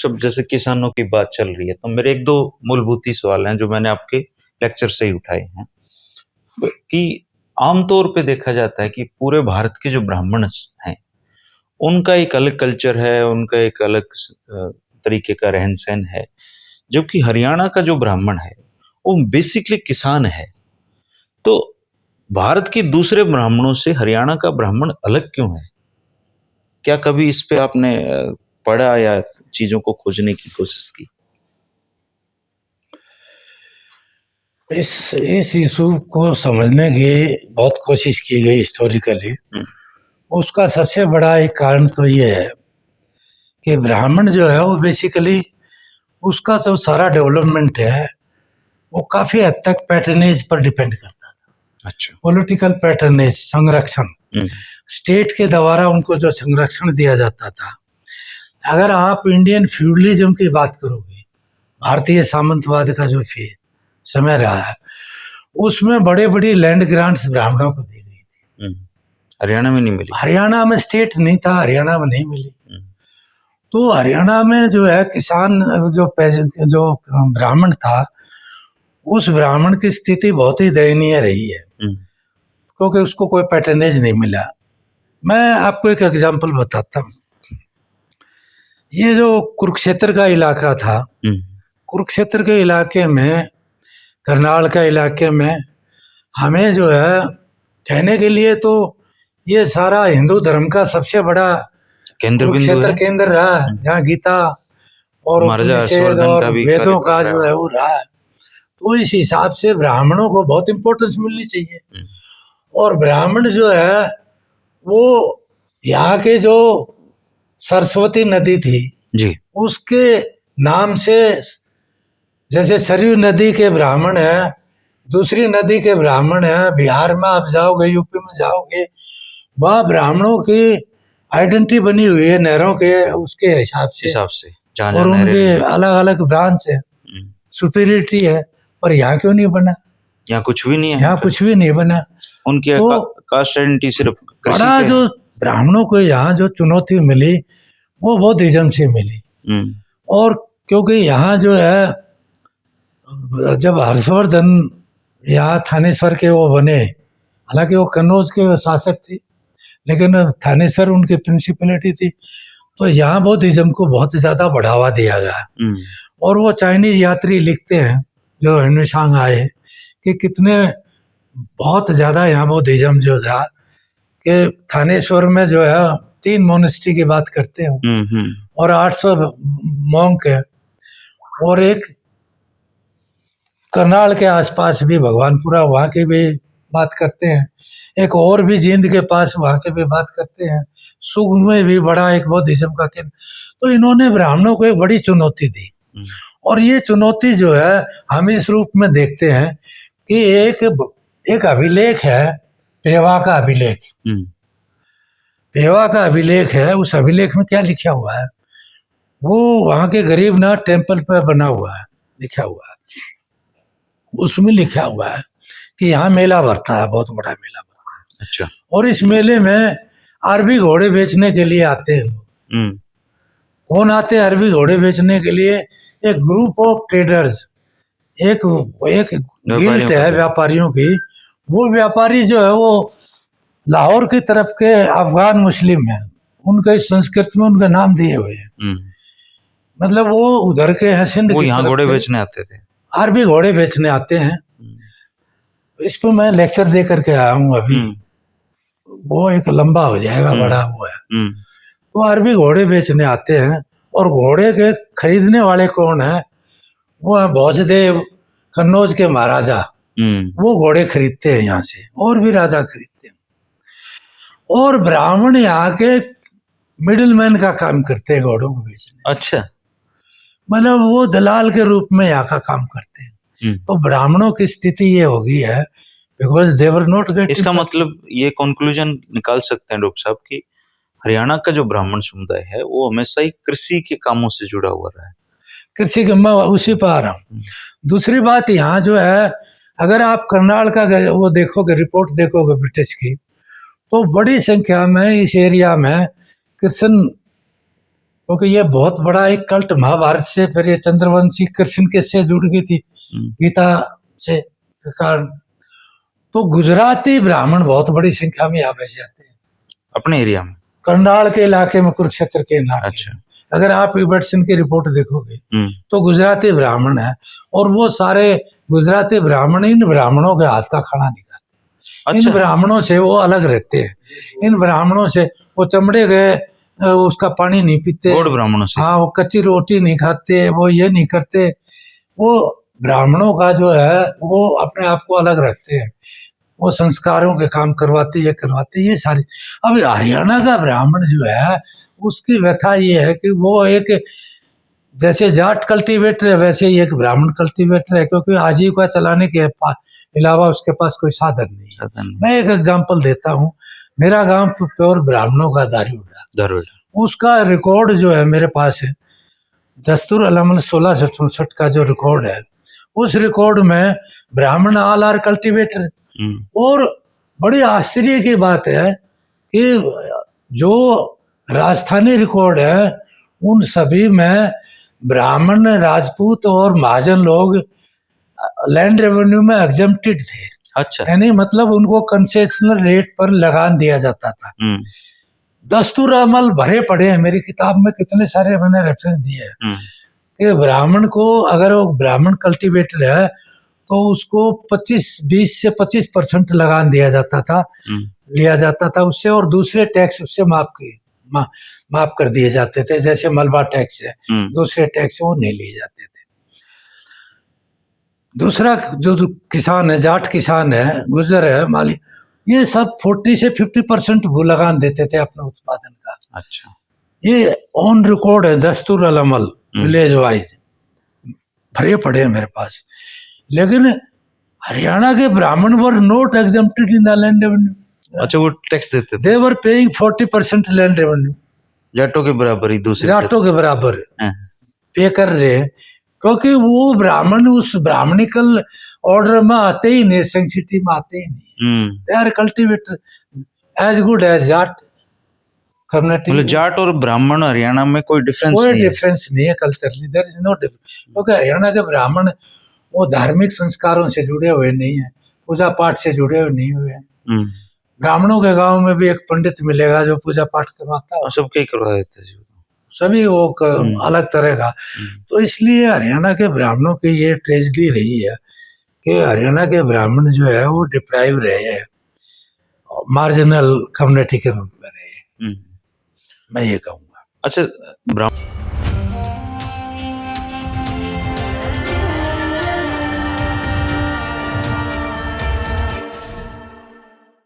Doctor साहब जैसे किसानों की बात चल रही है तो मेरे एक दो मूलभूत सवाल हैं जो मैंने आपके लेक्चर से ही उठाए हैं कि आमतौर पे देखा जाता है कि पूरे भारत के जो ब्राह्मण हैं उनका एक अलग कल्चर है, उनका एक अलग तरीके का रहन सहन है, जबकि हरियाणा का जो ब्राह्मण है वो बेसिकली किसान है। तो भारत के दूसरे ब्राह्मणों से हरियाणा का ब्राह्मण अलग क्यों है? क्या कभी इस पे आपने पढ़ा या चीजों को खोजने की कोशिश की? इस इशू को समझने की बहुत कोशिश की गई हिस्टोरिकली। उसका सबसे बड़ा एक कारण तो ये है कि ब्राह्मण जो है वो बेसिकली उसका जो सारा डेवलपमेंट है वो काफी हद तक पैटर्नेज पर डिपेंड करता था। अच्छा। पॉलिटिकल पैटर्नेज, संरक्षण, स्टेट के द्वारा उनको जो संरक्षण दिया जाता था। अगर आप इंडियन फ्यूडलिज्म की बात करोगे, भारतीय सामंतवाद का जो समय रहा है, उसमें बड़े बड़ी लैंड ग्रांट्स ब्राह्मणों को दी गई थी। हरियाणा में नहीं मिली। हरियाणा में स्टेट नहीं था, हरियाणा में नहीं मिली। तो हरियाणा में जो है किसान जो ब्राह्मण था, उस ब्राह्मण की स्थिति बहुत ही दयनीय रही है क्योंकि उसको कोई पैटर्नेज नहीं मिला। मैं आपको एक एग्जांपल बताता हूँ। ये जो कुरुक्षेत्र का इलाका था, कुरुक्षेत्र के इलाके में, करनाल का इलाके में, हमें जो है कहने के लिए तो ये सारा हिंदू धर्म का सबसे बड़ा कुरुक्षेत्र केंद्र रहा है, जहाँ गीता और उपनिषद और वेदों का जो है वो रहा है। तो इस हिसाब से ब्राह्मणों को बहुत इम्पोर्टेंस मिलनी चाहिए। और ब्राह्मण जो है वो यहाँ के जो सरस्वती नदी थी जी, उसके नाम से, जैसे सरयू नदी के ब्राह्मण है, दूसरी नदी के ब्राह्मण है, बिहार में आप जाओगे, यूपी में जाओगे, वह ब्राह्मणों की आइडेंटिटी बनी हुई है नहरों के उसके हिसाब से और उनके अलग अलग ब्रांच है, सुपीरियरिटी है। और यहाँ क्यों नहीं बना? यहाँ कुछ भी नहीं है, यहाँ कुछ भी नहीं बना। उनकी कास्ट आइडेंटिटी सिर्फ बड़ा जो ब्राह्मणों को यहाँ जो चुनौती मिली वो बौद्धिज्म से मिली। और क्योंकि यहाँ जो है जब हर्षवर्धन यहाँ थानेश्वर के वो बने, हालांकि वो कन्नौज के शासक थे, लेकिन थानेश्वर उनकी प्रिंसिपलिटी थी, तो यहाँ बौद्धिज्म को बहुत ज़्यादा बढ़ावा दिया गया। और वो चाइनीज यात्री लिखते हैं जो हिंदुस्तान आए कि कितने बहुत ज़्यादा यहाँ बौद्धिज्म जो था कि थानेश्वर में जो है 3 मोनेस्ट्री की बात करते हैं और 800 मॉन्क है, और एक करनाल के आसपास भी भगवानपुरा वहाँ की भी बात करते हैं, एक और भी जींद के पास वहाँ के भी बात करते हैं, सुग में भी बड़ा एक बौद्धिज्म का केंद्र। तो इन्होंने ब्राह्मणों को एक बड़ी चुनौती दी। और ये चुनौती जो है हम इस रूप में देखते हैं कि एक अभिलेख है, पेवा का अभिलेख। पेवा का अभिलेख है, उस अभिलेख में क्या लिखा हुआ है? वो वहाँ के गरीबनाथ टेम्पल पर बना हुआ है, लिखा हुआ है। उसमें लिखा हुआ है कि यहाँ मेला भरता है, बहुत बड़ा मेला भरता है। अच्छा। और इस मेले में अरबी घोड़े बेचने के लिए आते हैं। कौन आते हैं अरबी घोड़े बेचने के लिए? एक ग्रुप ऑफ ट्रेडर्स, एक गिल्ड है व्यापारियों की। वो व्यापारी जो है वो लाहौर की तरफ के अफगान मुस्लिम है, उनके संस्कृत में उनका नाम दिए हुए हैं। मतलब वो उधर के हैं, सिंध वो यहाँ घोड़े बेचने आते थे, अरबी घोड़े बेचने आते हैं। इस पर मैं लेक्चर दे करके आया हूँ अभी, वो एक लंबा हो जाएगा, बड़ा हुआ है। वो अरबी घोड़े बेचने आते हैं और घोड़े के खरीदने वाले कौन है? वो है भोजदेव, कन्नौज के महाराजा। वो घोड़े खरीदते हैं यहाँ से, और भी राजा खरीदते हैं। और ब्राह्मण यहाँ के मिडिलमैन का काम करते हैं घोड़ों को बेचने। अच्छा। मतलब वो दलाल के रूप में यहाँ का काम करते हैं। तो ब्राह्मणों की स्थिति ये हो गई है because they were not getting. इसका मतलब ये कंक्लूजन निकाल सकते हैं डॉक्टर साहब कि हरियाणा का जो ब्राह्मण समुदाय है वो हमेशा ही कृषि के कामों से जुड़ा हुआ रहा है। कृषि के, मैं उसी पर आ रहा हूँ। दूसरी बात यहाँ जो है, अगर आप करनाल का वो देखोगे, रिपोर्ट देखोगे ब्रिटिश की, तो बड़ी संख्या में इस एरिया में कृष्ण क्योंकि ये बहुत बड़ा एक कल्ट महाभारत से, फिर ये चंद्रवंशी कृष्ण के से जुड़ गई थी गीता से के कारण। तो गुजराती ब्राह्मण बहुत बड़ी संख्या में यहाँ बस जाते हैं अपने एरिया में। करनाल के इलाके में, कुरुक्षेत्र के इलाके। अच्छा। अगर आप इबर्सन की रिपोर्ट देखोगे तो गुजराती ब्राह्मण है, और वो सारे गुजराती ब्राह्मण इन ब्राह्मणों के हाथ का खाना नहीं खाते। इन ब्राह्मणों से वो अलग रहते हैं। इन ब्राह्मणों से वो चमड़े गए उसका पानी नहीं पीते, गौड़ ब्राह्मणों से। हाँ, वो कच्ची रोटी नहीं खाते, वो ये नहीं करते। वो ब्राह्मणों का जो है वो अपने आप को अलग रखते हैं, वो संस्कारों के काम करवाते, ये करवाते, ये सारी। अब हरियाणा का ब्राह्मण जो है उसकी व्यथा ये है कि वो एक जैसे जाट कल्टीवेटर है वैसे ही एक ब्राह्मण कल्टीवेटर है, क्योंकि आजीविका चलाने के अलावा उसके पास कोई साधन नहीं है। मैं एक एग्जांपल देता हूँ। मेरा गांव प्योर ब्राह्मणों का दारूड़ा, उसका रिकॉर्ड जो है मेरे पास है, दस्तूर अलमल 1664 का जो रिकॉर्ड है, उस रिकॉर्ड में ब्राह्मण ऑल आर कल्टीवेटर। और बड़ी आश्चर्य की बात है कि जो राजस्थानी रिकॉर्ड है उन सभी में ब्राह्मण, राजपूत और महाजन लोग लैंड रेवेन्यू में एग्जम्प्टेड थे। अच्छा। यानी मतलब उनको कंसेशनल रेट पर लगान दिया जाता था। दस्तूर अमल भरे पड़े हैं, मेरी किताब में कितने सारे मैंने रेफरेंस दिए हैं कि ब्राह्मण को, अगर वो ब्राह्मण कल्टीवेटर है तो उसको 20 से 25% लगान दिया जाता था, लिया जाता था उससे, और दूसरे टैक्स उससे माफ कर दिए जाते थे। जैसे मलबा टैक्स है, दूसरे टैक्स वो नहीं लिए जाते थे। दूसरा जो किसान है, जाट किसान है, गुर्जर है, माली, ये सब 40 से 50% भू लगान देते थे अपने उत्पादन का। अच्छा। ये ऑन रिकॉर्ड है, दस्तूर अलमल विलेज वाइज भरे पड़े हैं मेरे पास। लेकिन हरियाणा के ब्राह्मण were not exempted in the land revenue. अच्छा, वो टैक्स देते थे। दे वर पेइंग 40% लैंड रेवेन्यू, जाटों के बराबर ही, दूसरे जाटों के बराबर पे कर रहे हैं, क्योंकि वो ब्राह्मण उस ब्राह्मणिकल ऑर्डर में आते ही नहीं, सेंसिटी में आते ही नहीं। They are cultivator as good as Jat community. मतलब जाट और ब्राह्मण हरियाणा में कोई डिफरेंस नहीं है culturally, there is no difference. क्योंकि हरियाणा के ब्राह्मण वो धार्मिक संस्कारों से जुड़े हुए नहीं है, पूजा पाठ से जुड़े हुए नहीं हुए हैं। ब्राह्मणों के गांव में भी एक पंडित मिलेगा जो पूजा पाठ करवाता है, सबके करवा देते जी, सभी वो अलग तरह का। तो इसलिए हरियाणा के ब्राह्मणों की ये ट्रेजेडी रही है कि हरियाणा के ब्राह्मण जो है वो डिप्राइव रहे हैं, मार्जिनल कम्युनिटी के रूप में रहे। मैं ये कहूँगा। अच्छा,